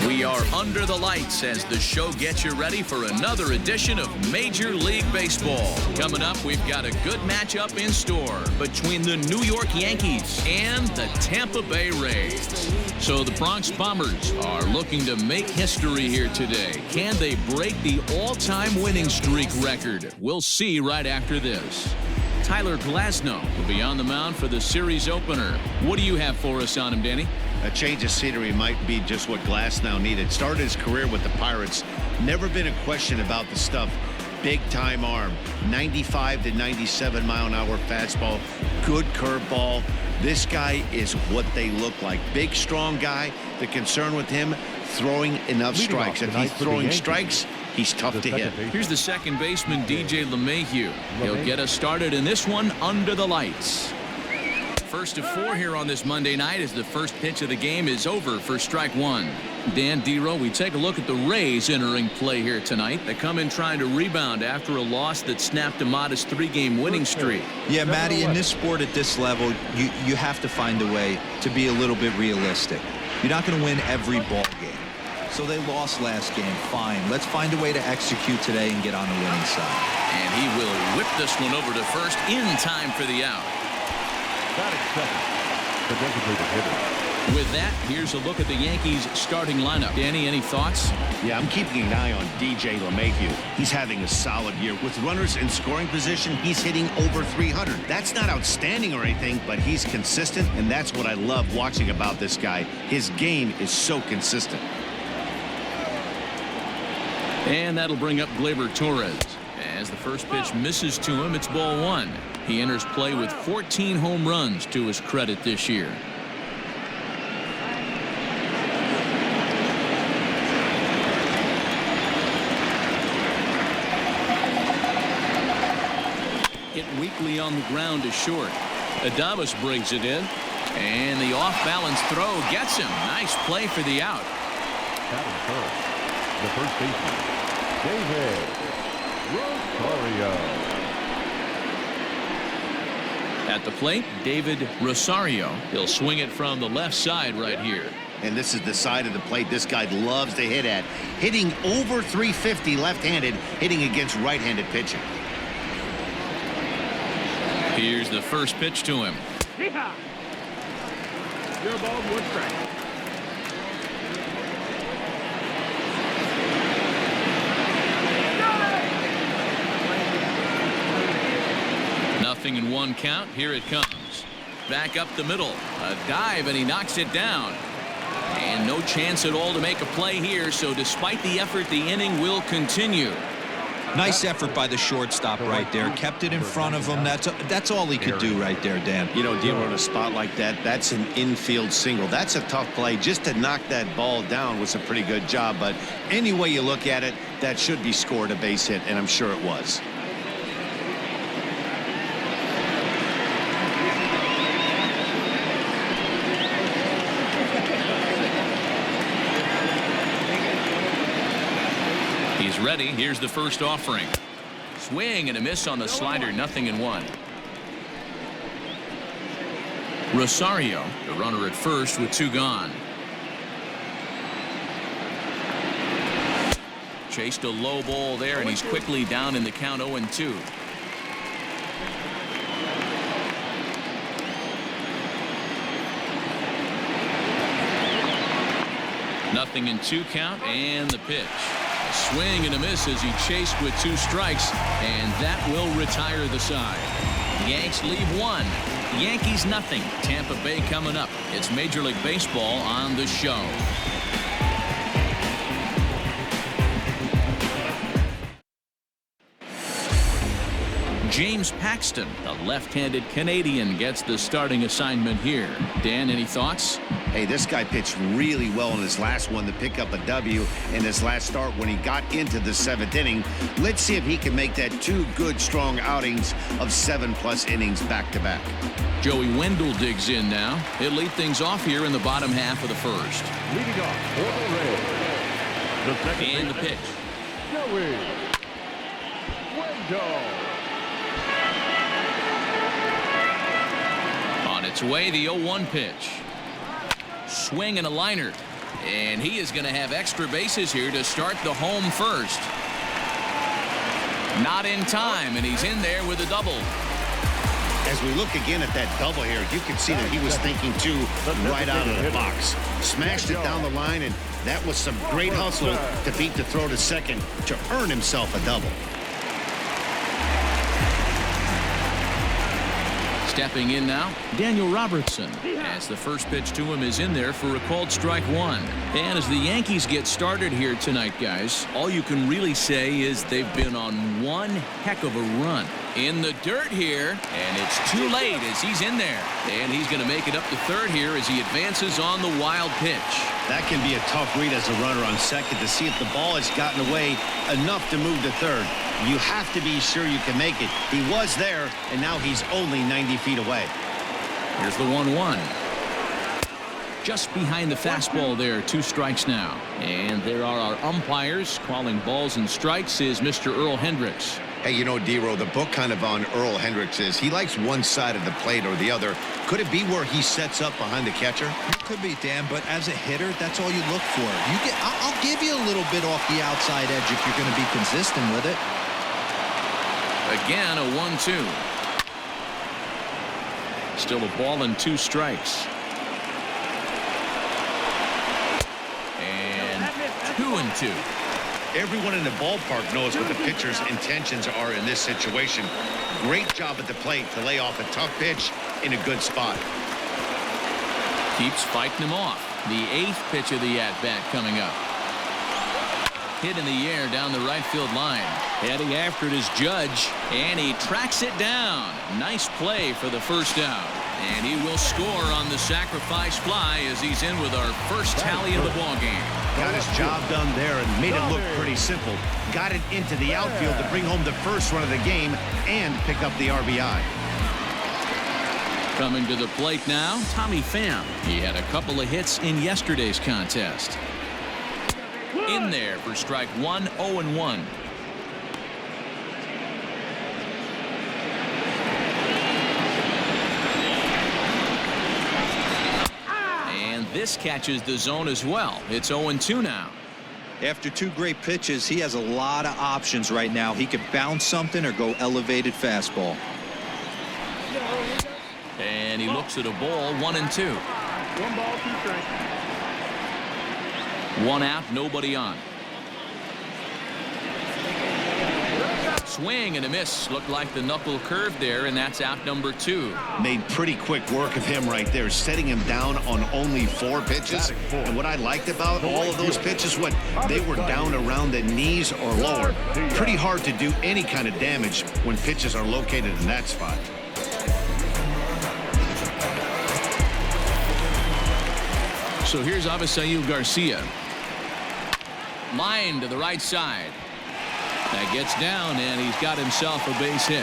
We are under the lights as the show gets you ready for another edition of Major League Baseball. Coming up, we've got a good matchup in store between the New York Yankees and the Tampa Bay Rays. So the Bronx Bombers are looking to make history here today. Can they break the all-time winning streak record? We'll see right after this. Tyler Glasnow will be on the mound for the series opener. What do you have for us on him, Danny? A change of scenery might be just what Glasnow needed. Started his career with the Pirates. Never been a question about the stuff. Big time arm. 95 to 97 mile an hour fastball. Good curveball. This guy is what they look like. Big, strong guy. The concern with him, throwing enough strikes. If he's throwing strikes, he's tough to hit. Here's the second baseman, DJ LeMahieu. He'll get us started in this one under the lights. First of 4 here on this Monday night as the first pitch of the game is over for strike one. Dan Dero, we take a look at the Rays entering play here tonight. They come in trying to rebound after a loss that snapped a modest 3-game winning streak. Yeah, Matty, in this sport at this level, you have to find a way to be a little bit realistic. You're not going to win every ball game. So they lost last game. Fine. Let's find a way to execute today and get on the winning side. And he will whip this one over to first in time for the out. With that, here's a look at the Yankees starting lineup. Danny, any thoughts? Yeah, I'm keeping an eye on DJ LeMahieu. He's having a solid year. With runners in scoring position, he's hitting over 300. That's not outstanding or anything, but he's consistent, and that's what I love watching about this guy. His game is so consistent. And that'll bring up Gleyber Torres. As the first pitch misses to him, it's ball one. He enters play with 14 home runs to his credit this year. Hit weakly on the ground to short. Adames brings it in. And the off-balance throw gets him. Nice play for the out. The first baseman, David Rosario. At the plate, David Rosario. He'll swing it from the left side right here. And this is the side of the plate this guy loves to hit at. Hitting over 350 left-handed, hitting against right-handed pitching. Here's the first pitch to him. Your ball, one strike. Nothing in one count. Here it comes. Back up the middle. A dive, and he knocks it down. And no chance at all to make a play here, so despite the effort, the inning will continue. Nice effort by the shortstop right there. Kept it in front of him. That's all he could do right there, Dan. You know, dealing in a spot like that, that's an infield single. That's a tough play. Just to knock that ball down was a pretty good job. But any way you look at it, that should be scored a base hit, and I'm sure it was. He's ready. Here's the first offering. Swing and a miss on the slider. 0-1. Rosario, the runner at first with 2 gone. Chased a low ball there, and he's quickly down in the count. 0-2. Nothing in 2 count, and the pitch. Swing and a miss as he chased with 2 strikes, and that will retire the side. Yanks leave 1. Yankees nothing. Tampa Bay coming up. It's Major League Baseball on the show. James Paxton, the left-handed Canadian, gets the starting assignment here. Dan, any thoughts? Hey, this guy pitched really well in his last one to pick up a W in his last start when he got into the 7th inning. Let's see if he can make that 2 good, strong outings of 7+ innings back-to-back. Joey Wendell digs in now. He'll lead things off here in the bottom half of the first. Leading off for the Rays, the second And the pitch. Joey Wendell. On its way, the 0-1 pitch. Swing and a liner. And he is going to have extra bases here to start the home first. Not in time, and he's in there with a double. As we look again at that double here, you can see that he was thinking, too, right out of the box. Smashed it down the line, and that was some great hustle to beat the throw to second to earn himself a double. Stepping in now, Daniel Robertson, as the first pitch to him is in there for a called strike one. And as the Yankees get started here tonight, guys, all you can really say is they've been on one heck of a run. In the dirt here, and it's too late as he's in there. And he's going to make it up to third here as he advances on the wild pitch. That can be a tough read as a runner on second to see if the ball has gotten away enough to move to third. You have to be sure you can make it. He was there, and now he's only 90 feet away. Here's the 1-1. Just behind the fastball there, 2 strikes now. And there are our umpires calling balls and strikes is Mr. Earl Hendricks. Hey, you know, D-Row, the book kind of on Earl Hendricks is he likes one side of the plate or the other. Could it be where he sets up behind the catcher? It could be, Dan, but as a hitter, that's all you look for. I'll give you a little bit off the outside edge if you're going to be consistent with it. Again, a 1-2. Still a ball and 2 strikes. And 2-2. Everyone in the ballpark knows what the pitcher's intentions are in this situation. Great job at the plate to lay off a tough pitch in a good spot. Keeps fighting him off. The 8th pitch of the at-bat coming up. Hit in the air down the right field line. Heading after it is Judge, and he tracks it down. Nice play for the first out. And he will score on the sacrifice fly as he's in with our first tally of the ballgame. Got his job done there and made it look pretty simple. Got it into the outfield to bring home the first run of the game and pick up the RBI. Coming to the plate now, Tommy Pham. He had a couple of hits in yesterday's contest. In there for strike 1, 0-1. And this catches the zone as well. It's 0-2 now. After 2 great pitches, he has a lot of options right now. He could bounce something or go elevated fastball. And he looks at a ball, 1-2. 1 ball, 2 strikes. 1 out, nobody on. Swing and a miss. Looked like the knuckle curve there, and that's out number 2. Made pretty quick work of him right there, setting him down on only 4 pitches. And what I liked about all of those pitches, they were down around the knees or lower. Pretty hard to do any kind of damage when pitches are located in that spot. So here's Avisail Garcia. Line to the right side. That gets down, and he's got himself a base hit.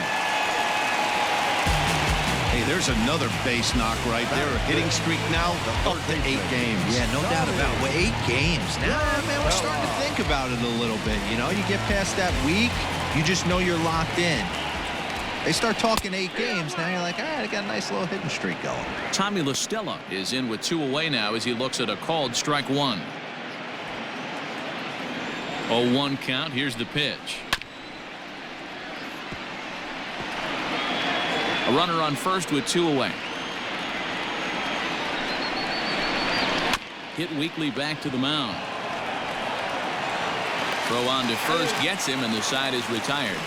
Hey, there's another base knock right there. A hitting streak now up to 8 games. Yeah, no doubt about it. Well, 8 games. Now, man, we're starting to think about it a little bit. You know, you get past that week, you just know you're locked in. They start talking 8 games, now you're like, all right, I got a nice little hitting streak going. Tommy La Stella is in with 2 away now as he looks at a called strike 1. 0-1 count. Here's the pitch. A runner on first with 2 away. Hit weakly back to the mound. Throw on to first gets him, and the side is retired.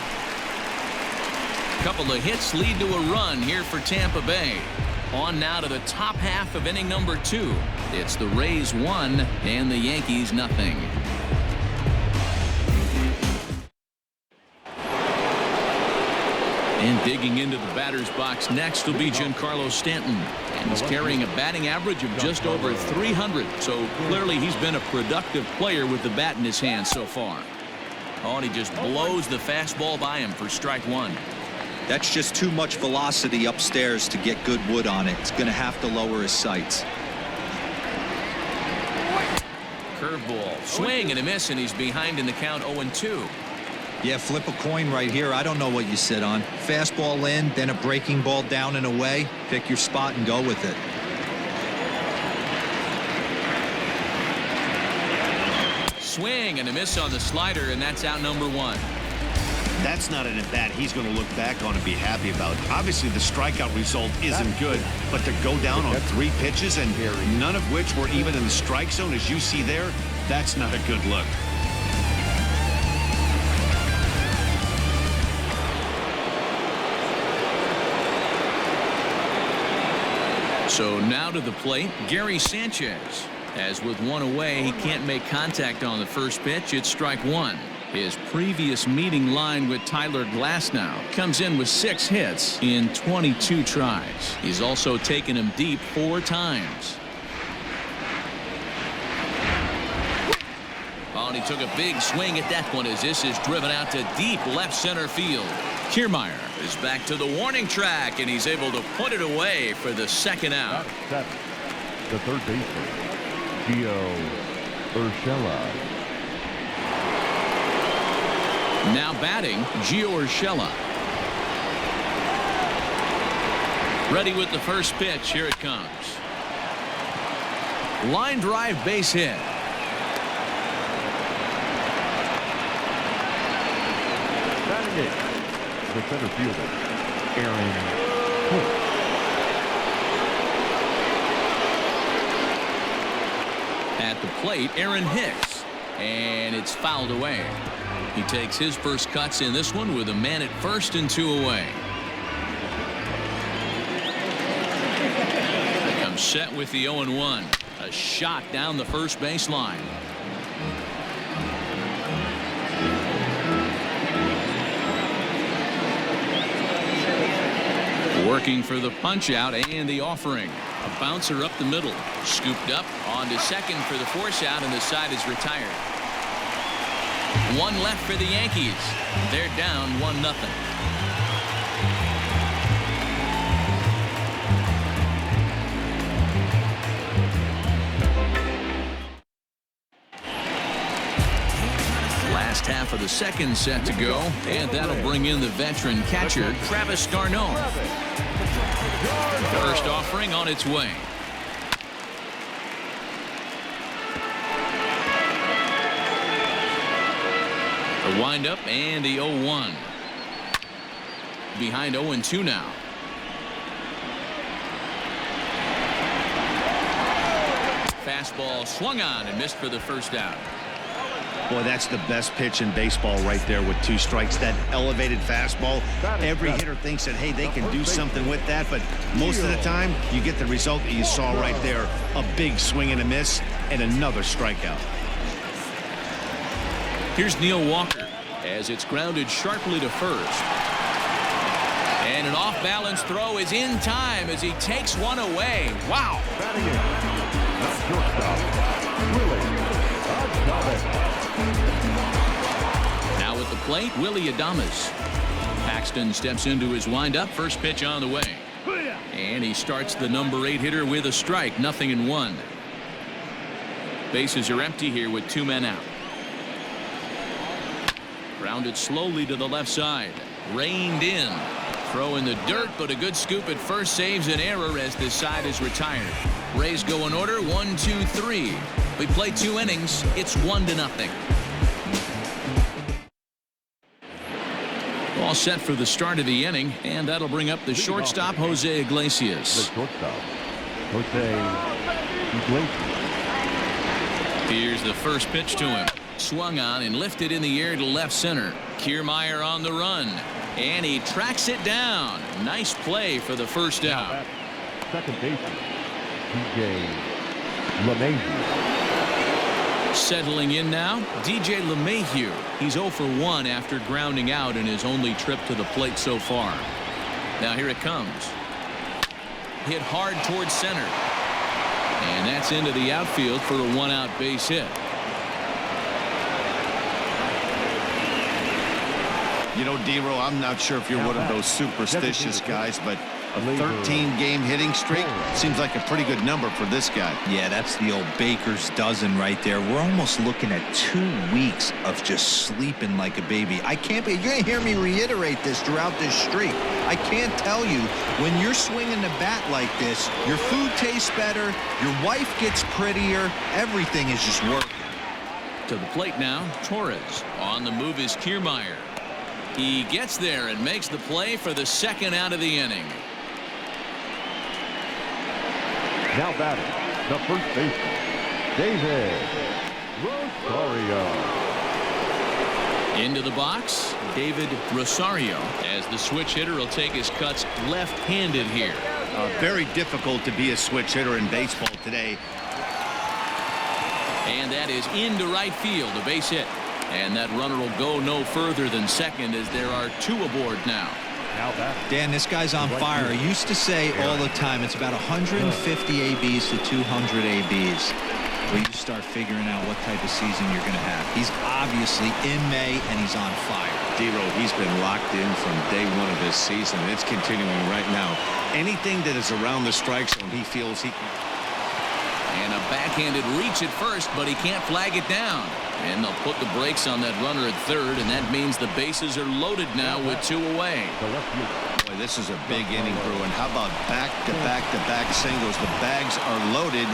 Couple of hits lead to a run here for Tampa Bay. On now to the top half of inning number 2. It's the Rays 1 and the Yankees nothing. And digging into the batter's box next will be Giancarlo Stanton. And he's carrying a batting average of just over 300. So clearly he's been a productive player with the bat in his hand so far. Oh, and he just blows the fastball by him for strike 1. That's just too much velocity upstairs to get good wood on it. It's going to have to lower his sights. Curveball. Swing and a miss, and he's behind in the count 0-2. Yeah, flip a coin right here. I don't know what you sit on. Fastball in, then a breaking ball down and away. Pick your spot and go with it. swing and a miss on the slider, and that's out number 1. That's not an at-bat he's going to look back on and be happy about. Obviously, the strikeout result isn't good, but to go down on 3 pitches and none of which were even in the strike zone, as you see there, that's not a good look. So now to the plate, Gary Sanchez. As with 1 away, he can't make contact on the first pitch. It's strike 1. His previous meeting line with Tyler Glasnow comes in with 6 hits in 22 tries. He's also taken him deep 4 times. Oh, and he took a big swing at that one as this is driven out to deep left center field. Kiermaier is back to the warning track, and he's able to put it away for the second out. The third baseman, Gio Urshela. Now batting, Gio Urshela. Ready with the first pitch. Here it comes. Line drive base hit. Batting it, the center fielder, Aaron Hicks. At the plate, Aaron Hicks. And it's fouled away. He takes his first cuts in this one with a man at first and 2 away. Comes set with the 0-1. A shot down the first baseline. Working for the punch out and the offering. A bouncer up the middle. Scooped up on to second for the force out, and the side is retired. 1 left for the Yankees. They're down 1-0. Last half of the second set to go, and that'll bring in the veteran catcher, Travis d'Arnaud. First offering on its way. The windup and the 0-1. Behind 0-2 now. Fastball swung on and missed for the first out. Boy, that's the best pitch in baseball right there with 2 strikes. That elevated fastball. Every hitter thinks that, hey, they can do something with that, but most of the time you get the result that you saw right there. A big swing and a miss and another strikeout. Here's Neil Walker as it's grounded sharply to first. And an off-balance throw is in time as he takes one away. Wow. Batting in, not shortstop, Willie Adames. Now at the plate, Willie Adames. Paxton steps into his windup. First pitch on the way. And he starts the number 8 hitter with a strike. 0-1. Bases are empty here with 2 men out. Grounded slowly to the left side. Reined in. Throw in the dirt, but a good scoop at first saves an error as this side is retired. Rays go in order 1, 2, 3. We play 2 innings. It's 1-0. All set for the start of the inning, and that'll bring up the shortstop, Jose Iglesias. The shortstop, Jose Iglesias. Here's the first pitch to him. Swung on and lifted in the air to left center. Kiermaier on the run. And he tracks it down. Nice play for the first out. Second baseman, DJ LeMahieu. Settling in now, DJ LeMahieu. He's 0 for 1 after grounding out in his only trip to the plate so far. Now here it comes. Hit hard towards center. And that's into the outfield for a 1-out base hit. You know, D-Row, I'm not sure if you're one of those superstitious guys, but a 13-game hitting streak seems like a pretty good number for this guy. Yeah, that's the old baker's dozen right there. We're almost looking at 2 weeks of just sleeping like a baby. I can't be. You're going to hear me reiterate this throughout this streak. I can't tell you, when you're swinging the bat like this, your food tastes better, your wife gets prettier, everything is just working. To the plate now, Torres. On the move is Kiermaier. He gets there and makes the play for the second out of the inning. Now batting, the first baseman, David Rosario. Into the box, David Rosario, as the switch hitter will take his cuts left-handed here. Very difficult to be a switch hitter in baseball today. And that is into right field, a base hit. And that runner will go no further than second as there are two aboard now. Dan, this guy's on fire. I used to say all the time it's about 150 ABs to 200 ABs where you start figuring out what type of season you're going to have. He's obviously in May and he's on fire. D-Row, he's been locked in from day one of this season. It's continuing right now. Anything that is around the strike zone, he feels he can. And a backhanded reach at first, but he can't flag it down. And they'll put the brakes on that runner at third, and that means the bases are loaded now with two away. Boy, this is a big inning, Bruin. How about back-to-back-to-back singles? The bags are loaded,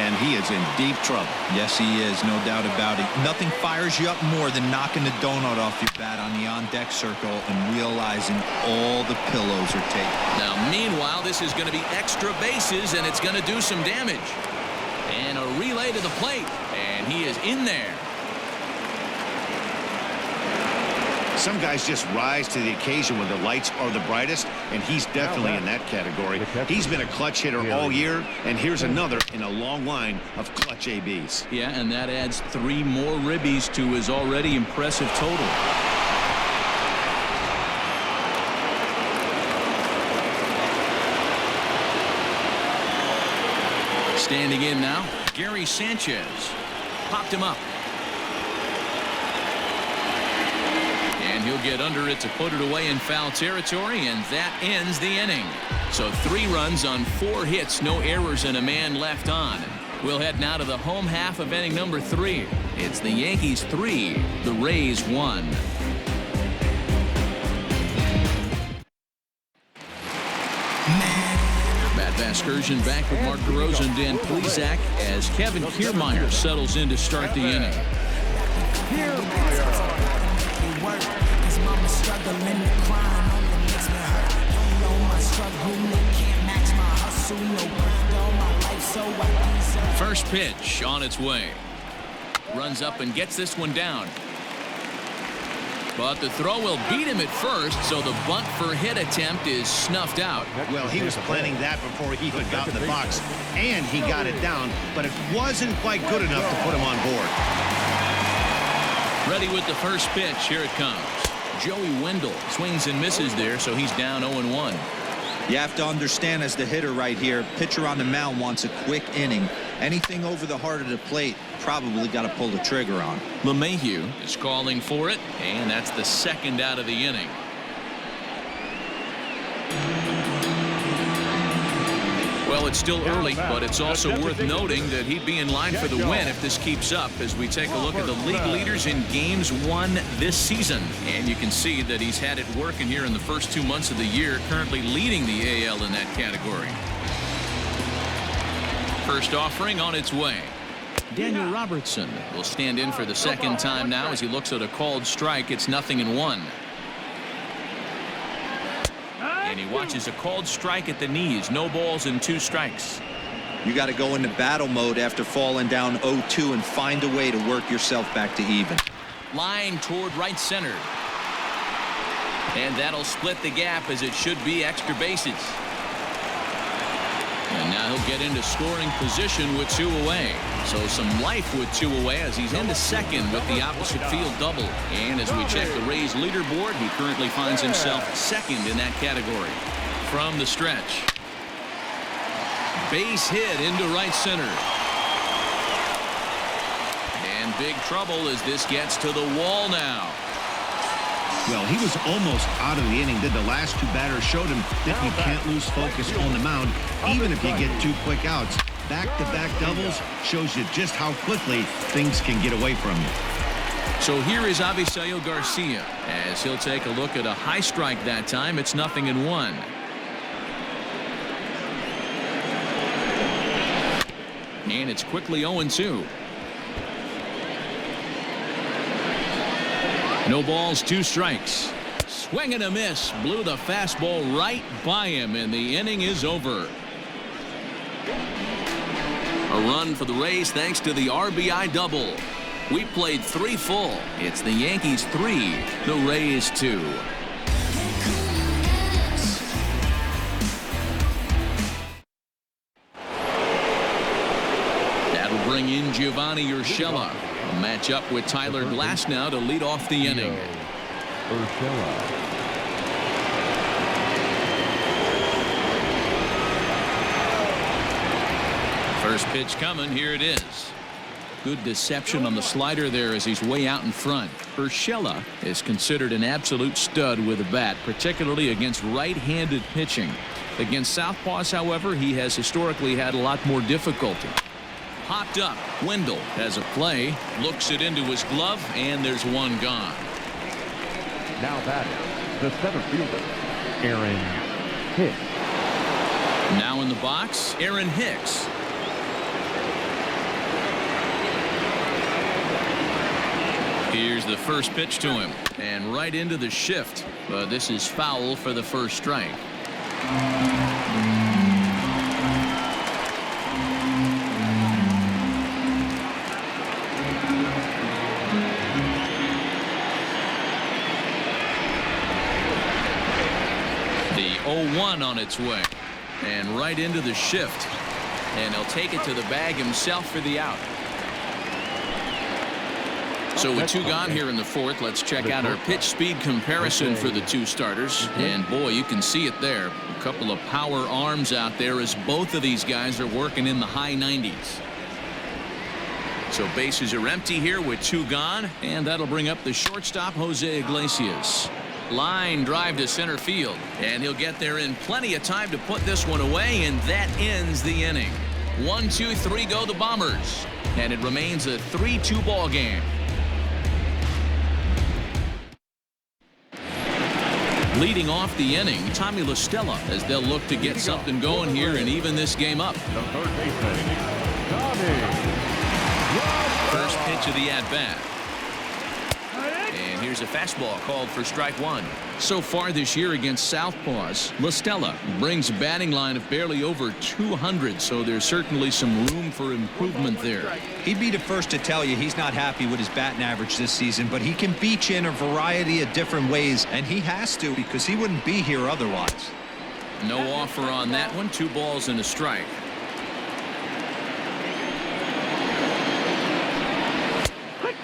and he is in deep trouble. Yes, he is, no doubt about it. Nothing fires you up more than knocking the donut off your bat on the on-deck circle and realizing all the pillows are taken. Now, meanwhile, this is going to be extra bases, and it's going to do some damage. And a relay to the plate, and he is in there. Some guys just rise to the occasion when the lights are the brightest, and he's definitely in that category. He's been a clutch hitter all year, and here's another in a long line of clutch ABs. Yeah, and that adds 3 more ribbies to his already impressive total. Standing in now, Gary Sanchez. Popped him up. And he'll get under it to put it away in foul territory, and that ends the inning. So 3 runs on 4 hits, no errors, and a man left on. We'll head now to the home half of inning number 3. It's the Yankees 3, the Rays 1. Matt Vasgersian back with Mark DeRosa and Dan Plesac as Kevin Kiermaier settles in to start the inning. First pitch on its way. Runs up and gets this one down. But the throw will beat him at first, so the bunt for hit attempt is snuffed out. Well, he was planning that before he even got in the box, and he got it down, but it wasn't quite good enough to put him on board. Ready with the first pitch. Here it comes. Joey Wendell swings and misses there, so he's down 0-1. You have to understand, as the hitter right here, pitcher on the mound wants a quick inning. Anything over the heart of the plate, probably got to pull the trigger on. LeMahieu is calling for it, and that's the second out of the inning. Well, it's still early, but it's also worth noting that he'd be in line for the win if this keeps up as we take a look at the league leaders in games won this season. And you can see that he's had it working here in the first 2 months of the year, currently leading the AL in that category. First offering on its way. Daniel Robertson will stand in for the second time now as he looks at a called strike. It's 0-1. And he watches a called strike at the knees. No balls and 2 strikes. You got to go into battle mode after falling down 0-2 and find a way to work yourself back to even. Line toward right center. And that'll split the gap as it should be extra bases. And now he'll get into scoring position with 2 away. So some life with 2 away as he's into second with the opposite field double. And as we check the Rays leaderboard, he currently finds himself second in that category. From the stretch. Base hit into right center. And big trouble as this gets to the wall now. Well, he was almost out of the inning. Did the last 2 batters showed him that you can't lose focus on the mound, even if you get 2 quick outs. Back-to-back doubles shows you just how quickly things can get away from you. So here is Avisaíl Garcia as he'll take a look at a high strike that time. It's 0-1. And it's quickly 0-2. No balls, 2 strikes. Swing and a miss. Blew the fastball right by him, and the inning is over. A run for the Rays thanks to the RBI double. We played 3 full. It's the Yankees 3, the Rays 2. That'll bring in Giovanni Urshela. A matchup with Tyler Glasnow to lead off the inning. First pitch coming. Here it is. Good deception on the slider there as he's way out in front. Urshela is considered an absolute stud with a bat, particularly against right-handed pitching. Against southpaws, however, he has historically had a lot more difficulty. Popped up. Wendell has a play, looks it into his glove, and there's one gone. Now batting, the center fielder, Aaron Hicks. Now in the box, Aaron Hicks. Here's the first pitch to him, and right into the shift. But this is foul for the first strike. The 0-1 on its way, and right into the shift, and he'll take it to the bag himself for the out. So with 2 gone here in the 4th, let's check out our pitch speed comparison for the 2 starters. And boy, you can see it there. A couple of power arms out there as both of these guys are working in the high 90s. So bases are empty here with 2 gone, and that'll bring up the shortstop, Jose Iglesias. Line drive to center field, and he'll get there in plenty of time to put this one away, and that ends the inning. 1, 2, 3 go the Bombers, and it remains a 3-2 ball game. Leading off the inning, Tommy La Stella, as they'll look to get something going here and even this game up. The third baseman, Tommy. First pitch of the at-bat. And here's a fastball called for strike 1. So far this year against southpaws, La Stella brings a batting line of barely over 200, so there's certainly some room for improvement there. He'd be the first to tell you he's not happy with his batting average this season, but he can beat you in a variety of different ways, and he has to because he wouldn't be here otherwise. No offer on that one. 2 balls and a strike.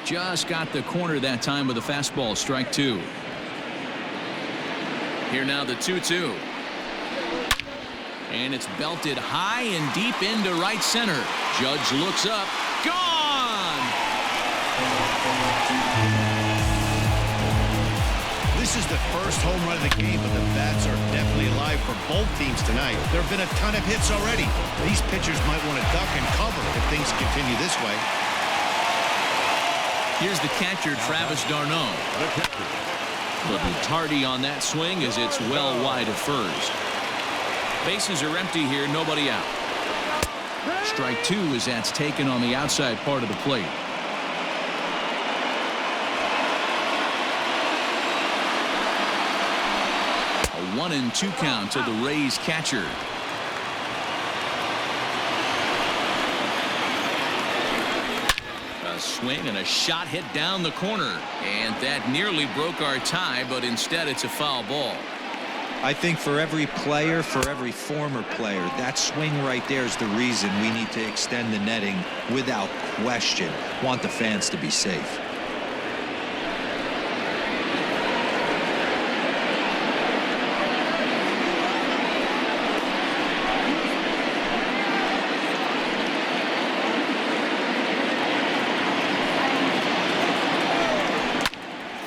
Just got the corner that time with a fastball, strike 2. Here now the 2-2. And it's belted high and deep into right center. Judge looks up. Gone! This is the first home run of the game, but the bats are definitely alive for both teams tonight. There have been a ton of hits already. These pitchers might want to duck and cover if things continue this way. Here's the catcher, Travis d'Arnaud. Little tardy on that swing as it's well wide of first. Bases are empty here, nobody out. Strike 2 as that's taken on the outside part of the plate. A 1-2 count to the Rays catcher. Swing and a shot hit down the corner, and that nearly broke our tie, but instead it's a foul ball. I think for every player, for every former player, that swing right there is the reason we need to extend the netting without question. Want the fans to be safe.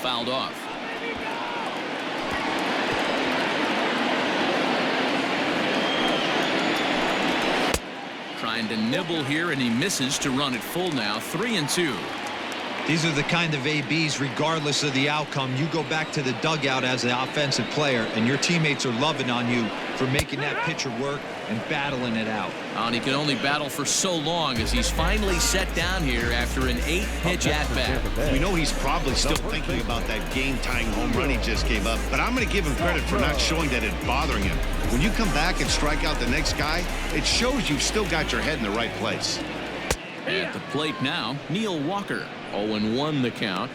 Fouled off. Trying to nibble here, and he misses to run it full now. 3-2. These are the kind of ABs, regardless of the outcome. You go back to the dugout as an offensive player, and your teammates are loving on you for making that pitcher work and battling it out. And he can only battle for so long as he's finally set down here after an 8-pitch at-bat. We know he's probably still thinking about that game-tying home run he just gave up, but I'm going to give him credit for not showing that it's bothering him. When you come back and strike out the next guy, it shows you've still got your head in the right place. At the plate now, Neil Walker. 0-1 the count.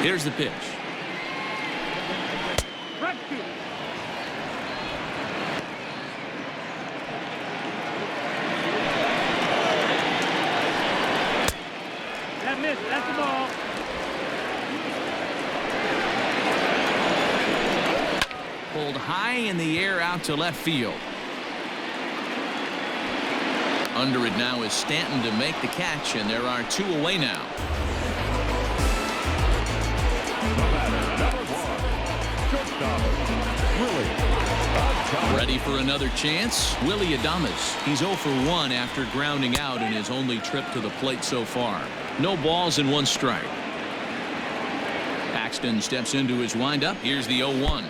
Here's the pitch. That missed. That's the ball. Pulled high in the air out to left field. Under it now is Stanton to make the catch, and there are 2 away now. Ready for another chance? Willie Adames. He's 0 for 1 after grounding out in his only trip to the plate so far. No balls and 1 strike. Paxton steps into his windup. Here's the 0-1.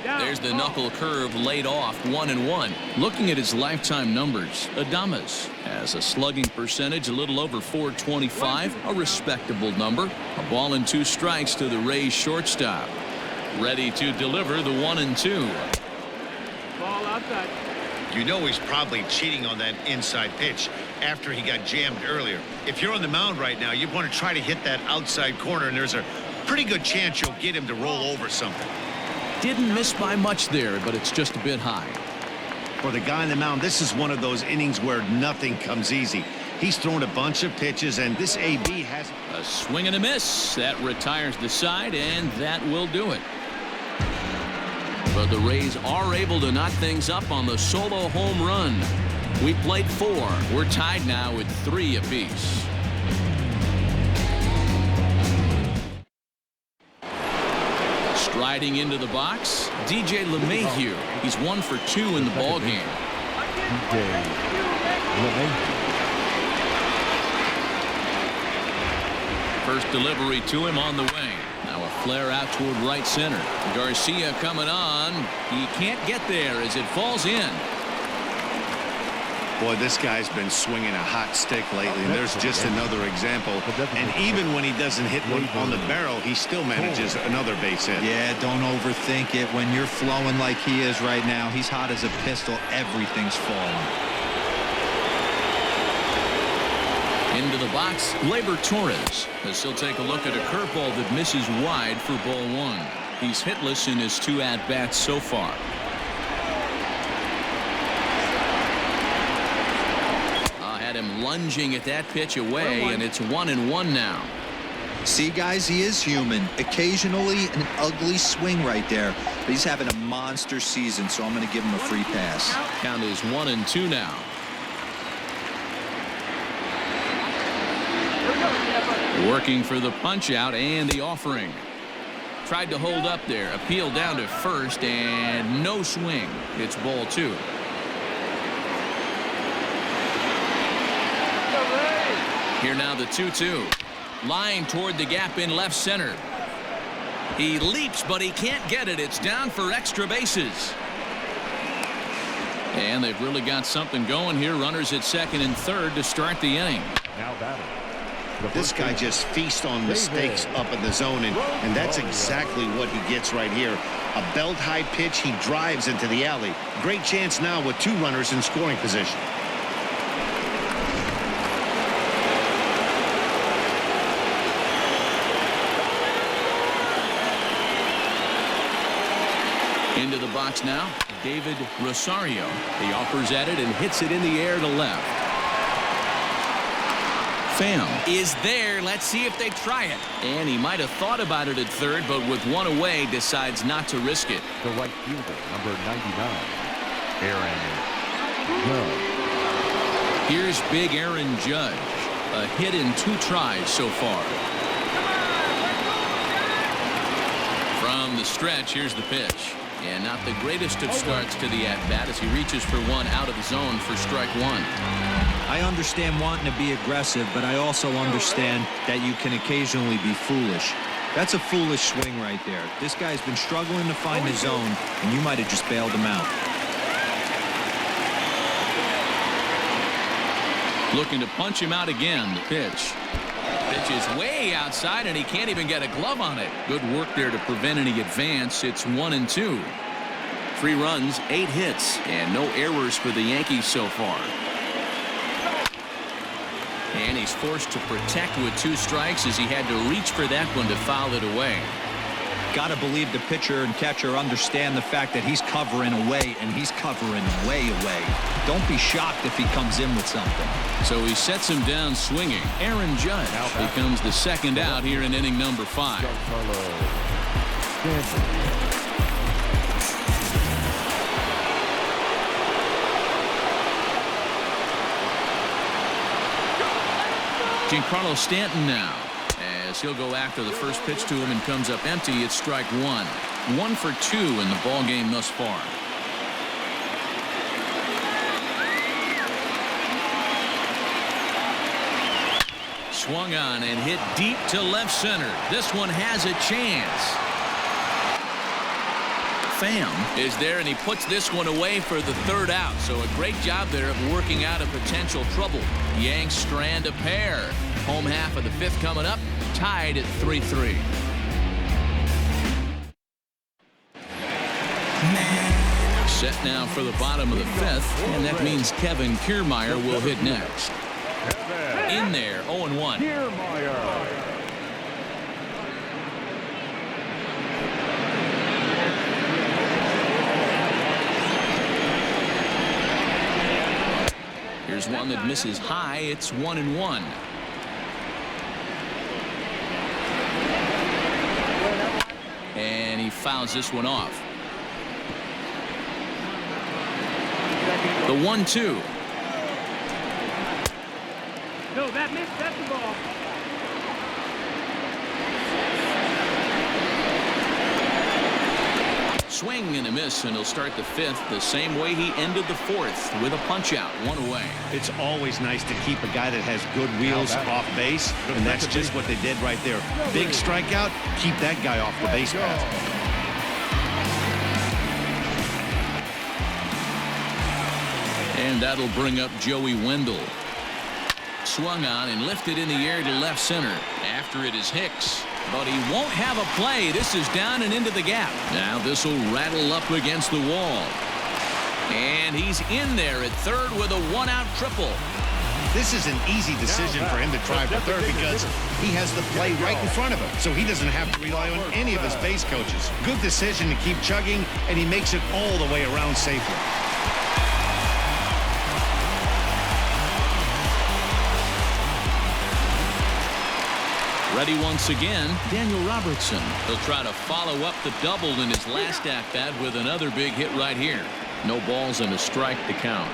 There's the knuckle curve laid off. 1-1. Looking at his lifetime numbers, Adames has a slugging percentage a little over .425, a respectable number. A ball and 2 strikes to the Rays shortstop. Ready to deliver the 1-2. Ball outside. You know he's probably cheating on that inside pitch after he got jammed earlier. If you're on the mound right now, you want to try to hit that outside corner, and there's a pretty good chance you'll get him to roll over something. Didn't miss by much there, but it's just a bit high. For the guy on the mound, this is one of those innings where nothing comes easy. He's thrown a bunch of pitches, and this AB has A swing and a miss. That retires the side, and that will do it. But the Rays are able to knock things up on the solo home run. We played 4. We're tied now with 3 apiece. Striding into the box, DJ LeMahieu. He's 1 for 2 in the ball game. First delivery to him on the way. Now a flare out toward right center. Garcia coming on. He can't get there as it falls in. Boy, this guy's been swinging a hot stick lately, and there's just another example. And even when he doesn't hit one on the barrel, he still manages another base hit. Yeah, don't overthink it. When you're flowing like he is right now, he's hot as a pistol. Everything's falling. Into the box, Gleyber Torres, as he'll take a look at a curveball that misses wide for ball 1. He's hitless in his 2 at-bats so far. Had him lunging at that pitch away, and it's 1-1 now. See, guys, he is human. Occasionally an ugly swing right there, but he's having a monster season, so I'm going to give him a free pass. Count is 1-2 now. Working for the punch out and the offering. Tried to hold up there, appeal down to first, and no swing. It's ball 2. Here now the 2-2. Line toward the gap in left center. He leaps, but he can't get it. It's down for extra bases. And they've really got something going here. Runners at second and third to start the inning. Now batting. This guy just feasts on mistakes up in the zone, and that's exactly what he gets right here. A belt-high pitch, he drives into the alley. Great chance now with 2 runners in scoring position. Into the box now, David Rosario. He offers at it and hits it in the air to left. Pham is there. Let's see if they try it. And he might have thought about it at third, but with 1 away, decides not to risk it. The right fielder, number 99, Aaron Judge. Here's big Aaron Judge. A hit in 2 tries so far. From the stretch, here's the pitch. And not the greatest of starts to the at-bat as he reaches for 1 out of the zone for strike 1. I understand wanting to be aggressive, but I also understand that you can occasionally be foolish. That's a foolish swing right there. This guy's been struggling to find his zone, and you might have just bailed him out. Looking to punch him out again. The pitch. Pitch is way outside, and he can't even get a glove on it. Good work there to prevent any advance. It's 1-2. 3 runs, 8 hits, and no errors for the Yankees so far. And he's forced to protect with 2 strikes as he had to reach for that one to foul it away. Got to believe the pitcher and catcher understand the fact that he's covering away, and he's covering way away. Don't be shocked if he comes in with something. So he sets him down swinging. Aaron Judge becomes the second out here in inning number 5. Giancarlo Stanton now, as he'll go after the first pitch to him and comes up empty. It's strike 1. 1 for 2 in the ball game thus far. Swung on and hit deep to left center. This one has a chance. Pham is there, and he puts this one away for the 3rd out. So a great job there of working out a potential trouble. Yanks strand a pair. Home half of the 5th coming up, tied at 3-3. Set now for the bottom of the 5th, and that means Kevin Kiermaier will hit next. In there, 0-1. Here's one that misses high. It's 1-1. And he fouls this one off. The 1-2. No, that missed. That's the ball. Swing and a miss, and he'll start the 5th the same way he ended the 4th, with a punch out, 1 away. It's always nice to keep a guy that has good wheels off base, and that's just what they did right there. Big strikeout, keep that guy off the base path. And that'll bring up Joey Wendell. Swung on and lifted in the air to left center. After it is Hicks. But he won't have a play. This is down and into the gap. Now this will rattle up against the wall. And he's in there at 3rd with a 1-out triple. This is an easy decision for him to try for 3rd because he has the play right in front of him, so he doesn't have to rely on any of his base coaches. Good decision to keep chugging, and he makes it all the way around safely. Ready once again, Daniel Robertson. He'll try to follow up the double in his last at-bat with another big hit right here. No balls and a strike to count.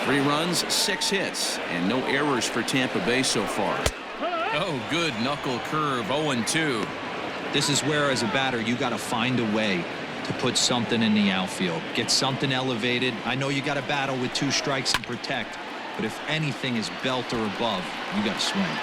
3 runs, 6 hits, and no errors for Tampa Bay so far. Oh, good knuckle curve, 0-2. This is where, as a batter, you got to find a way to put something in the outfield. Get something elevated. I know you got to battle with 2 strikes and protect, but if anything is belt or above, you got to swing.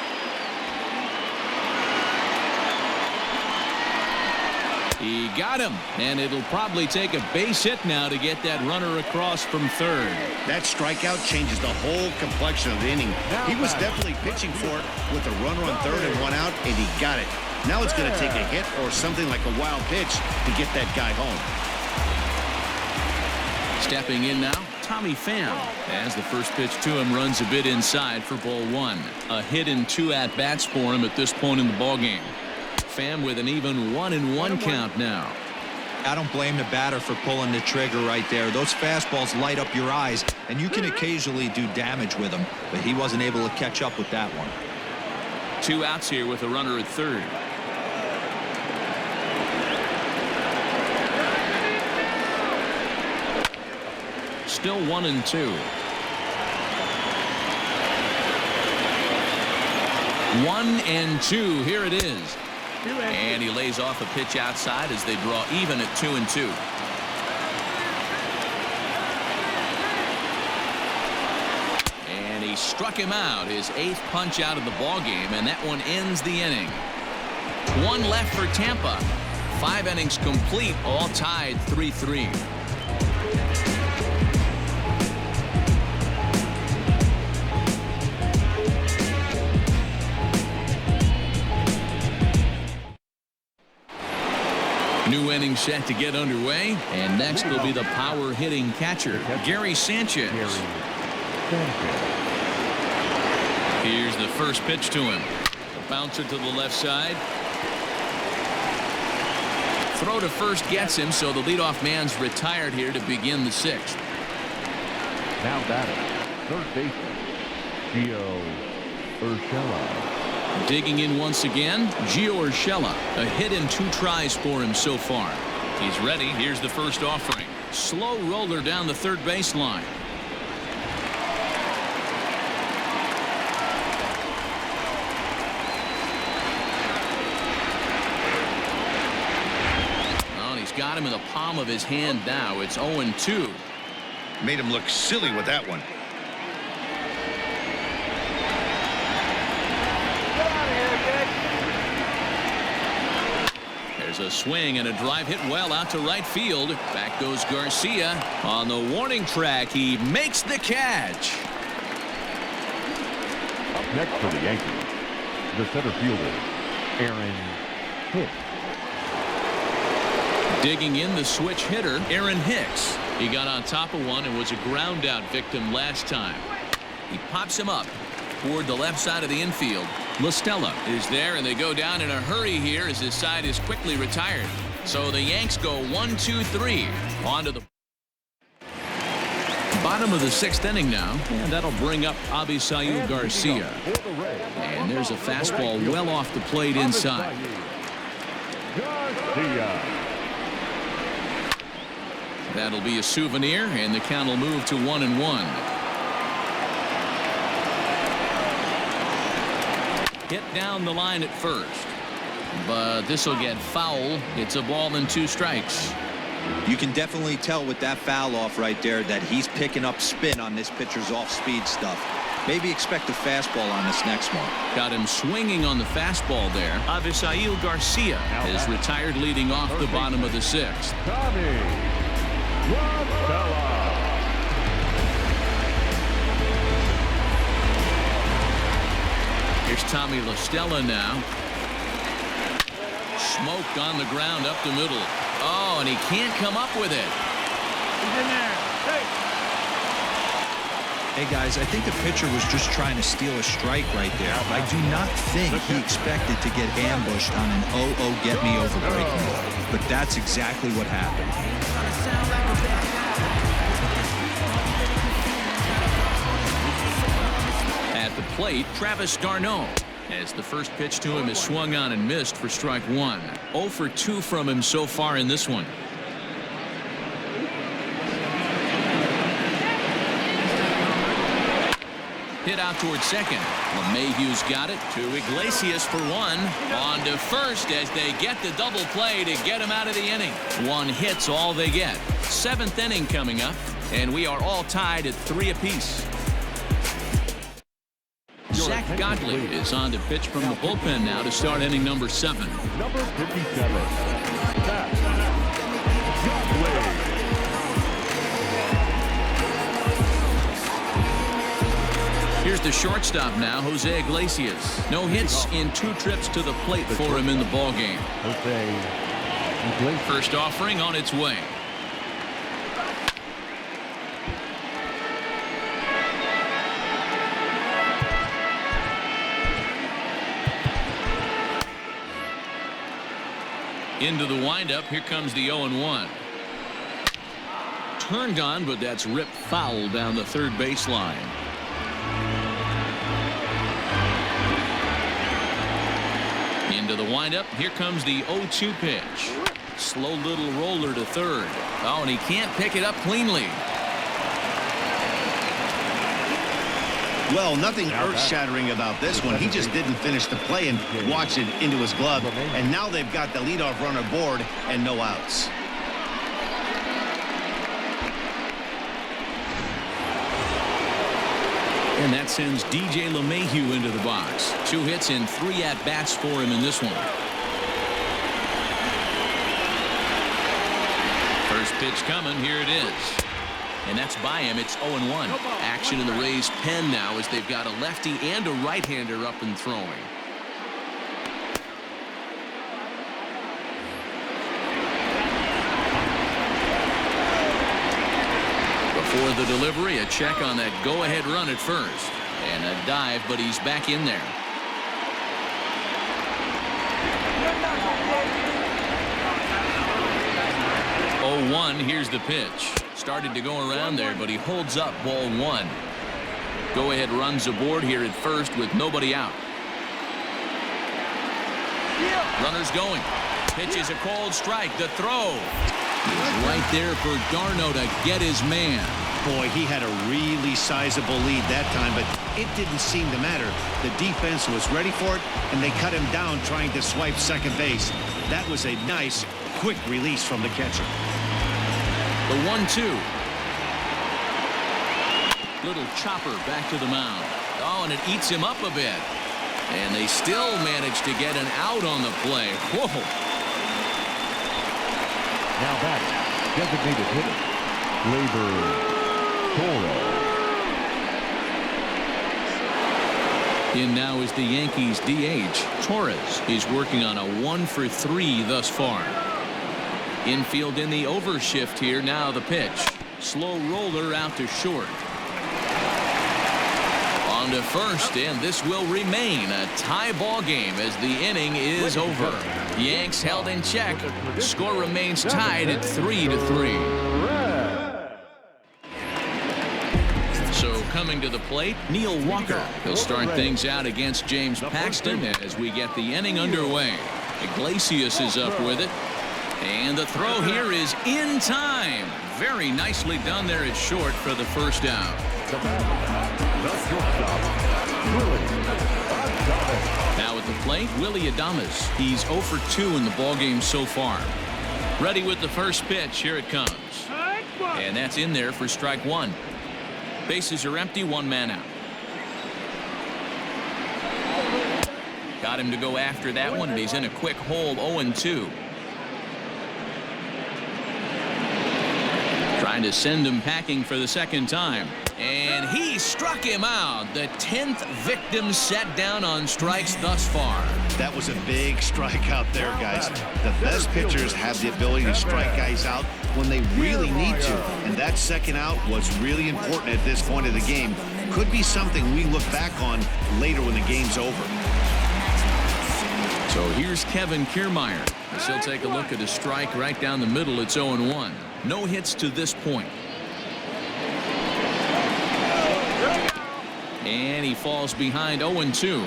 He got him, and it'll probably take a base hit now to get that runner across from 3rd. That strikeout changes the whole complexion of the inning. He was definitely pitching for it with a runner on 3rd and 1 out, and he got it. Now it's going to take a hit or something like a wild pitch to get that guy home. Stepping in now, Tommy Pham, as the first pitch to him runs a bit inside for ball 1. A hit in 2 at-bats for him at this point in the ballgame. Pham with an even 1-1 count now. I don't blame the batter for pulling the trigger right there. Those fastballs light up your eyes, and you can occasionally do damage with them, but he wasn't able to catch up with that one. 2 outs here with a runner at 3rd. Still 1-2. 1-2. Here it is. And he lays off a pitch outside as they draw even at 2-2. And he struck him out, his 8th punch out of the ball game, and that one ends the inning. One left for Tampa. 5 innings complete, all tied 3-3. New inning set to get underway, and next will be the power hitting catcher, Gary Sanchez. Here's the first pitch to him. A bouncer to the left side. Throw to first gets him, so the leadoff man's retired here to begin the 6th. Now batting, third baseman, Gio Urshela. Digging in once again, Gio Urshela. A hit and 2 tries for him so far. He's ready. Here's the first offering. Slow roller down the third baseline. Oh, he's got him in the palm of his hand now. It's 0-2. Made him look silly with that one. There's a swing and a drive hit well out to right field. Back goes Garcia. On the warning track, he makes the catch. Up next for the Yankees, the center fielder, Aaron Hicks. Digging in, the switch hitter, Aaron Hicks. He got on top of one and was a ground out victim last time. He pops him up toward the left side of the infield. LaStella is there, and they go down in a hurry here as his side is quickly retired. So the Yanks go 1-2-3 on to the bottom of the 6th inning now, and that'll bring up Avisail Garcia. And there's a fastball well off the plate inside. That'll be a souvenir, and the count will move to 1-1. Hit down the line at first, but this will get foul. It's a ball and 2 strikes. You can definitely tell with that foul off right there that he's picking up spin on this pitcher's off-speed stuff. Maybe expect a fastball on this next one. Got him swinging on the fastball there. Avisail Garcia is retired leading off the bottom of the 6th. Here's Tommy LaStella now. Smoke on the ground up the middle. Oh, and he can't come up with it. He's in there. Hey guys, I think the pitcher was just trying to steal a strike right there. I do not think he expected to get ambushed on an get me over breaking ball. But that's exactly what happened. At the plate, Travis d'Arnaud, as the first pitch to him is swung on and missed for strike 1. 0 for 2 from him so far in this one. Hit out towards second. LeMahieu's got it to Iglesias for 1. On to first as they get the double play to get him out of the inning. 1 hit's all they get. 7th inning coming up, and we are all tied at 3 apiece. Zach Godley is on to pitch from the bullpen now to start inning number 7. Number 57, Zach Godley. Here's the shortstop now, Jose Iglesias. No hits in 2 trips to the plate for him in the ballgame. First offering on its way. Into the windup. Here comes the 0-1. Turned on, but that's ripped foul down the third baseline. Into the windup. Here comes the 0-2 pitch. Slow little roller to third. Oh, and he can't pick it up cleanly. Well, nothing earth-shattering about this one. He just didn't finish the play and watch it into his glove. And now they've got the leadoff runner aboard and no outs. And that sends DJ LeMahieu into the box. 2 hits and 3 at-bats for him in this one. Pitch coming. Here it is. And that's by him. It's 0-1. Action in the Rays' pen now as they've got a lefty and a right-hander up and throwing. Before the delivery, a check on that go-ahead run at first. And a dive, but he's back in there. Here's the pitch. Started to go around there, but he holds up. Ball 1. Go-ahead runs aboard here at first with nobody out. Runners going. Pitch is a called strike. The throw. He's right there for Darno to get his man. Boy, he had a really sizable lead that time, but it didn't seem to matter. The defense was ready for it, and they cut him down trying to swipe second base. That was a nice, quick release from the catcher. The 1-2. Little chopper back to the mound. Oh, and it eats him up a bit. And they still manage to get an out on the play. Whoa. Now batting, designated hitter, Gleyber Torres. In now is the Yankees DH. Torres is working on a 1-for-3 thus far. Infield in the overshift here. Now the pitch. Slow roller out to short. On to first, and this will remain a tie ball game as the inning is over. Yanks held in check. Score remains tied at 3-3. So coming to the plate, Neil Walker. He'll start things out against James Paxton as we get the inning underway. Iglesias is up with it. And the throw here is in time. Very nicely done there at short for the first out. Now at the plate, Willie Adames. He's 0 for 2 in the ballgame so far. Ready with the first pitch. Here it comes. And that's in there for strike 1. Bases are empty, 1 man out. Got him to go after that one, and he's in a quick hole. 0-2. Trying to send him packing for the second time. And he struck him out. The 10th victim set down on strikes thus far. That was a big strikeout there, guys. The best pitchers have the ability to strike guys out when they really need to. And that second out was really important at this point of the game. Could be something we look back on later when the game's over. So here's Kevin Kiermaier. He'll take a look at a strike right down the middle. It's 0-1. No hits to this point. And he falls behind 0-2.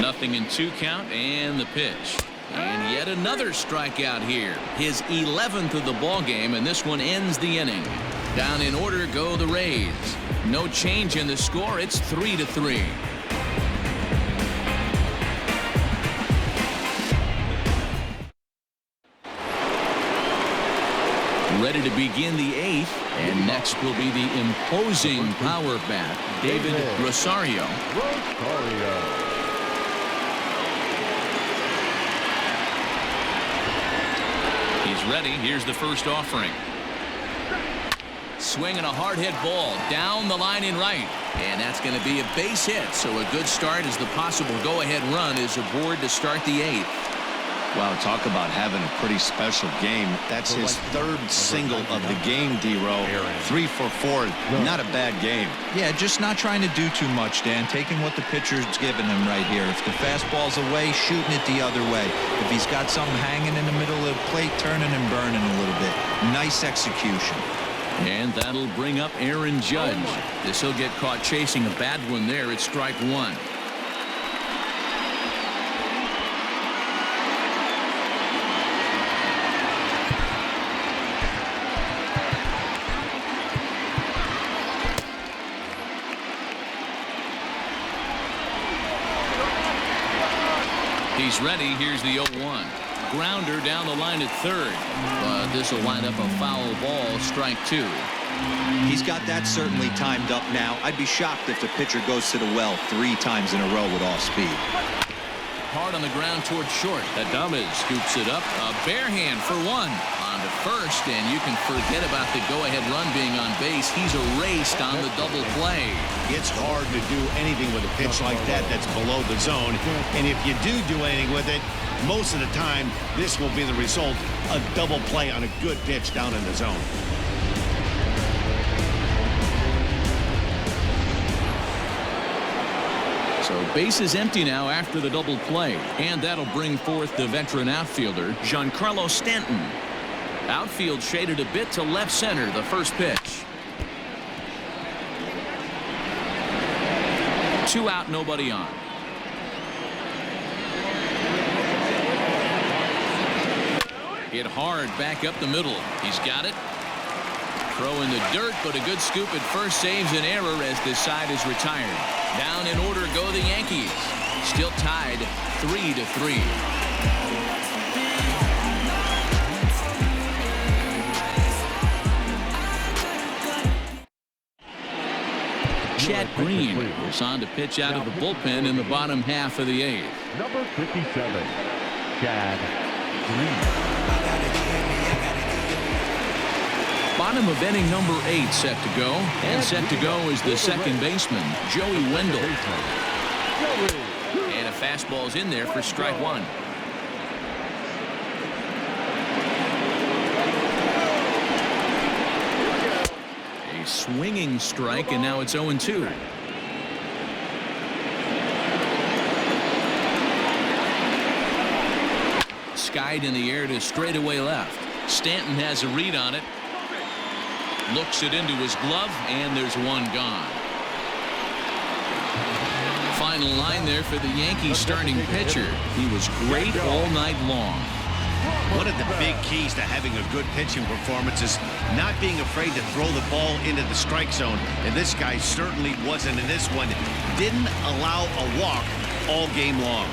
Nothing in 2 count, and the pitch. And yet another strikeout here. His 11th of the ball game, and this one ends the inning. Down in order go the Rays. No change in the score. It's 3-3. Ready to begin the 8th, and next will be the imposing power bat, David Rosario. He's ready. Here's the first offering. Swinging a hard hit ball down the line in right, and that's going to be a base hit. So a good start as the possible go-ahead run is aboard to start the 8th. Wow, talk about having a pretty special game. That's his 3rd single of the game, D-Row. 3 for 4. Not a bad game. Yeah, just not trying to do too much, Dan. Taking what the pitcher's giving him right here. If the fastball's away, shooting it the other way. If he's got something hanging in the middle of the plate, turning and burning a little bit. Nice execution. And that'll bring up Aaron Judge. This will get caught chasing a bad one there at strike 1. He's ready. Here's the 0-1. Grounder down the line at 3rd. But this will wind up a foul ball, strike 2. He's got that certainly timed up now. I'd be shocked if the pitcher goes to the well 3 times in a row with off speed. Hard on the ground towards short. Adames scoops it up. A bare hand for one. On to first, and you can forget about the go-ahead run being on base. He's erased on the double play. It's hard to do anything with a pitch like that that's below the zone. And if you do anything with it, most of the time, this will be the result, a double play on a good pitch down in the zone. So base is empty now after the double play. And that'll bring forth the veteran outfielder, Giancarlo Stanton. Outfield shaded a bit to left center, the first pitch. 2 out, nobody on. Hit hard back up the middle. He's got it. Throw in the dirt, but a good scoop at first saves an error as this side is retired. Down in order go the Yankees. Still tied 3-3. Chad Green is on to pitch out of the bullpen in the bottom half of the 8th. Number 57, Chad Green. Bottom of inning number 8 set to go. And set to go is the second baseman, Joey Wendell. And a fastball's in there for strike 1. A swinging strike, and now it's 0-2. Skied in the air to straightaway left. Stanton has a read on it. Looks it into his glove, and there's one gone. Final line there for the Yankees starting pitcher. He was great all night long. One of the big keys to having a good pitching performance is not being afraid to throw the ball into the strike zone. And this guy certainly wasn't in this one. Didn't allow a walk all game long.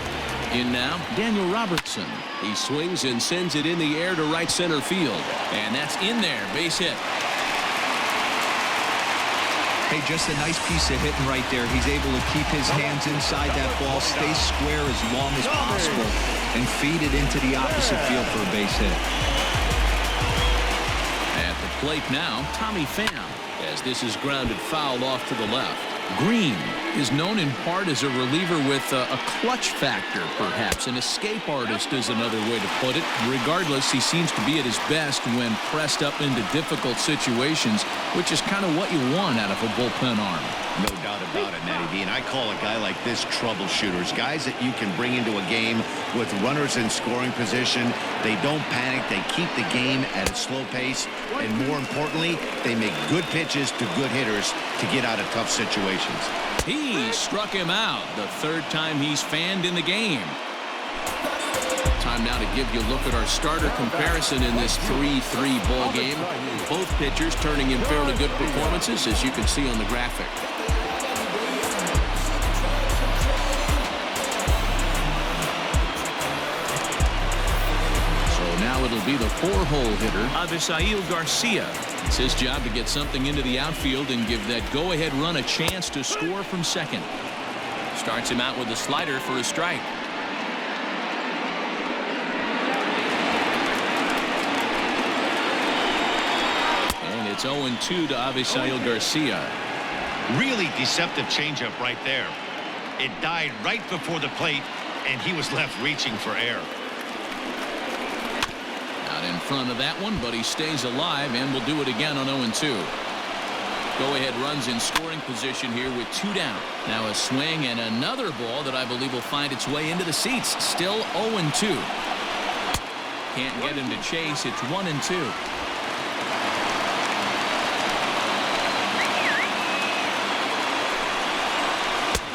In now, Daniel Robertson. He swings and sends it in the air to right center field. And that's in there, base hit. Hey, just a nice piece of hitting right there. He's able to keep his hands inside that ball, stay square as long as possible, and feed it into the opposite field for a base hit. At the plate now, Tommy Pham, as this is grounded foul off to the left. Green is known in part as a reliever with a clutch factor, perhaps. An escape artist is another way to put it. Regardless, he seems to be at his best when pressed up into difficult situations, which is kind of what you want out of a bullpen arm. No doubt about it, Matty B. And I call a guy like this troubleshooters. Guys that you can bring into a game with runners in scoring position. They don't panic. They keep the game at a slow pace. And more importantly, they make good pitches to good hitters to get out of tough situations. He struck him out the third time he's fanned in the game. Time now to give you a look at our starter comparison in this 3-3 ball game. Both pitchers turning in fairly good performances, as you can see on the graphic. So now it'll be the 4-hole hitter, Avisail Garcia. It's his job to get something into the outfield and give that go-ahead run a chance to score from second. Starts him out with a slider for a strike. And it's 0-2 to Avisail Garcia. Really deceptive changeup right there. It died right before the plate, and he was left reaching for air. In front of that one, but he stays alive and will do it again on 0-2. Go-ahead runs in scoring position here with 2 down. Now a swing and another ball that I believe will find its way into the seats. Still 0-2. Can't get him to chase. It's 1-2.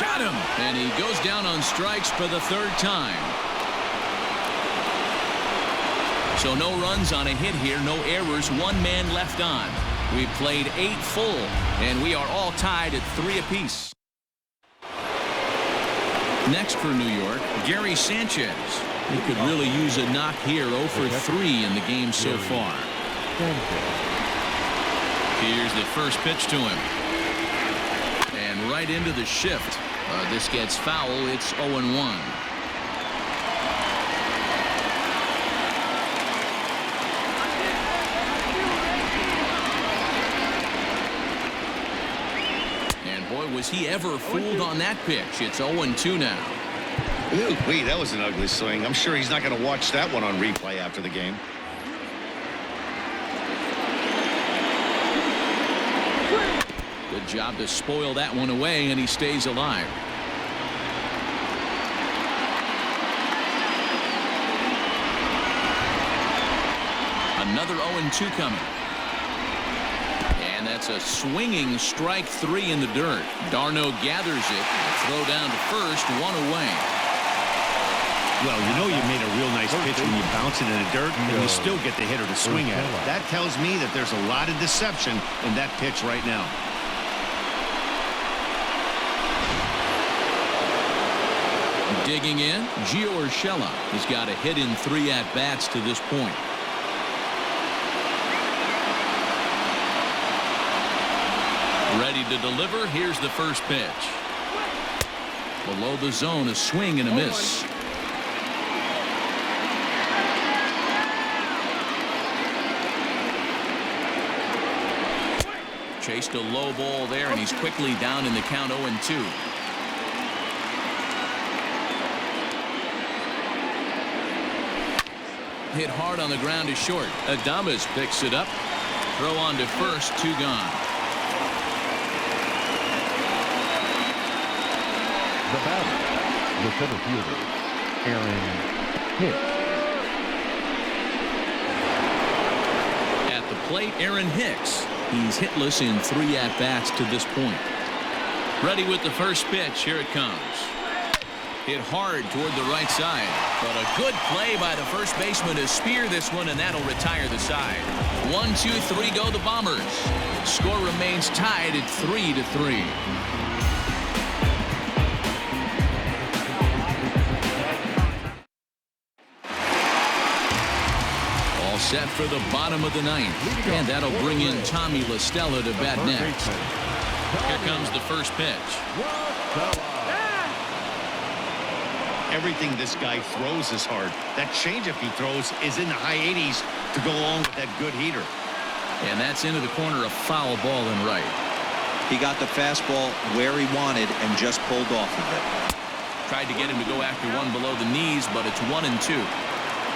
Got him! And he goes down on strikes for the 3rd time. So no runs on a hit here, no errors, 1 man left on. We've played 8 full, and we are all tied at 3 apiece. Next for New York, Gary Sanchez. He could really use a knock here, 0 for 3 in the game so far. Here's the first pitch to him. And right into the shift. This gets foul. It's 0-1. was he ever fooled on that pitch? It's 0-2 now. Ooh, wait, that was an ugly swing. I'm sure he's not going to watch that one on replay after the game. Good job to spoil that one away, and he stays alive. Another 0-2 coming. And that's a swinging strike 3 in the dirt. Darno gathers it. Throw down to first, 1 away. Well, you know you made a real nice pitch when you bounce it in the dirt and you still get the hitter to swing at it. That tells me that there's a lot of deception in that pitch right now. Digging in, Gio Urshela. He's got a hit in 3 at-bats to this point. Ready to deliver. Here's the first pitch. Below the zone, a swing and a miss. Chased a low ball there, and he's quickly down in the count 0-2. Hit hard on the ground to short. Adames picks it up. Throw on to first, 2 gone. The batter, the center fielder, Aaron Hicks. At the plate, Aaron Hicks. He's hitless in 3 at-bats to this point. Ready with the first pitch. Here it comes. Hit hard toward the right side, but a good play by the first baseman to spear this one, and that'll retire the side. 1, 2, 3 go the Bombers. Score remains tied at 3-3. All set for the bottom of the 9th, and that'll bring in Tommy La Stella to bat next. Here comes the first pitch. Everything this guy throws is hard. That changeup he throws is in the high 80s to go along with that good heater. And that's into the corner, a foul ball in right. He got the fastball where he wanted and just pulled off of it. Tried to get him to go after one below the knees, but it's 1-2.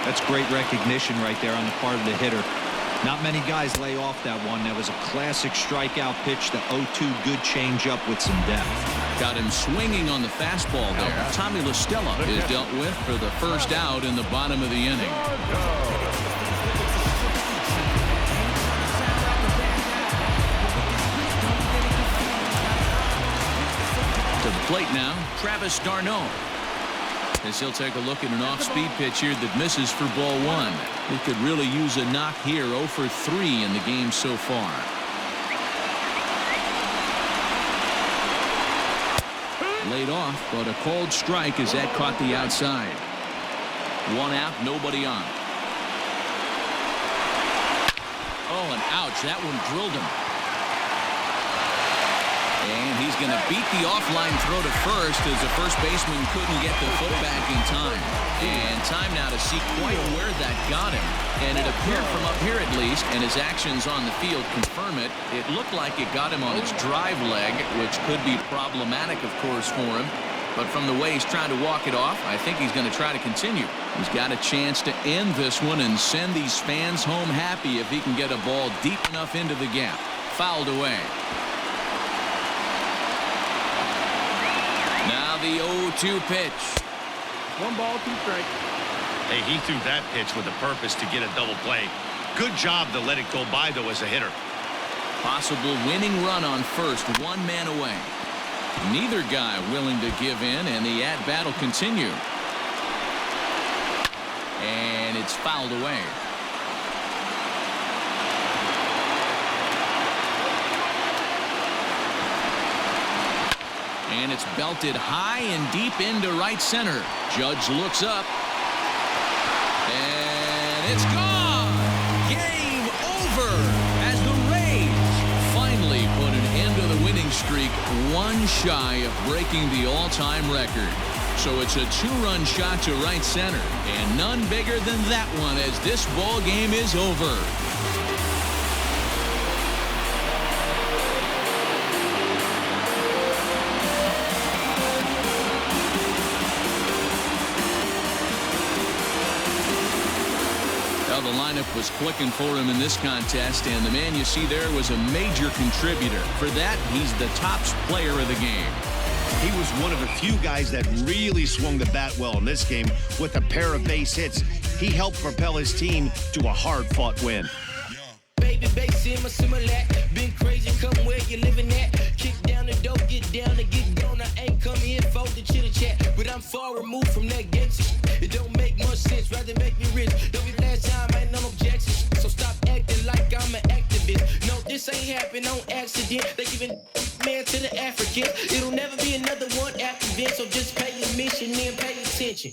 That's great recognition right there on the part of the hitter. Not many guys lay off that one. That was a classic strikeout pitch, the 0-2 good changeup with some depth. Got him swinging on the fastball there. Tommy La Stella is dealt with for the first out in the bottom of the inning. To the plate now, Travis d'Arnaud. As he'll take a look at an off-speed pitch here that misses for ball 1. He could really use a knock here. 0 for 3 in the game so far. Laid off, but a called strike as that caught the outside. 1 out, nobody on. Oh, and ouch, that one drilled him. And he's going to beat the offline throw to first as the first baseman couldn't get the foot back in time. And time now to see quite where that got him. And it appeared from up here at least, and his actions on the field confirm it. It looked like it got him on his drive leg, which could be problematic, of course, for him. But from the way he's trying to walk it off, I think he's going to try to continue. He's got a chance to end this one and send these fans home happy if he can get a ball deep enough into the gap. Fouled away. Now the 0-2 pitch. 1 ball, 2 strikes. Hey, he threw that pitch with a purpose to get a double play. Good job to let it go by, though, as a hitter. Possible winning run on first, 1 man away. Neither guy willing to give in, and the at-bat will continue. And it's fouled away. And it's belted high and deep into right center. Judge looks up. And it's gone. Game over as the Rays finally put an end to the winning streak, 1 shy of breaking the all-time record. So it's a 2-run shot to right center, and none bigger than that one as this ball game is over. lineup was clicking for him in this contest, and the man you see there was a major contributor. For that, he's the top player of the game. He was one of a few guys that really swung the bat well in this game with a pair of base hits. He helped propel his team to a hard-fought win. Baby, bass in my similar. Been crazy, come where you living at. Kick down the door, get down and get gone. I ain't come here for the chitter chat, but I'm far removed from that gangster. It don't make much sense, rather make me rich. Don't be last time, ain't no objections. So stop acting like I'm an activist. No, this ain't happened on accident. They giving man to the Africans. It'll never be another one after this, so just pay your mission and pay attention.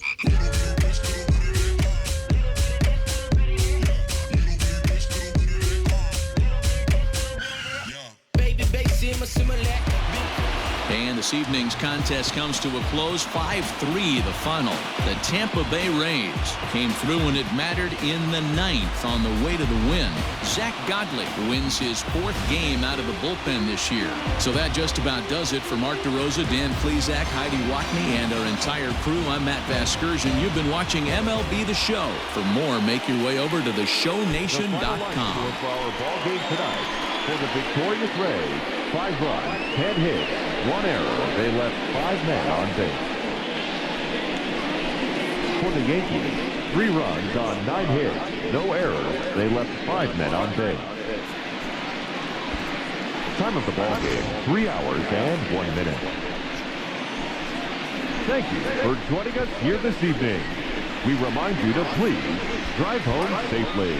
And this evening's contest comes to a close, 5-3 the final. The Tampa Bay Rays came through when it mattered in the 9th on the way to the win. Zach Godley wins his 4th game out of the bullpen this year. So that just about does it for Mark DeRosa, Dan Klezak, Heidi Watney, and our entire crew. I'm Matt Vasgersian. You've been watching MLB The Show. For more, make your way over to theshownation.com. For our ball game tonight, for the victorious Rays, 5 runs, 10 hits, 1 error. They left 5 men on base. For the Yankees, 3 runs on 9 hits, no errors. They left 5 men on base. Time of the ball game, 3 hours and 1 minute. Thank you for joining us here this evening. We remind you to please drive home safely.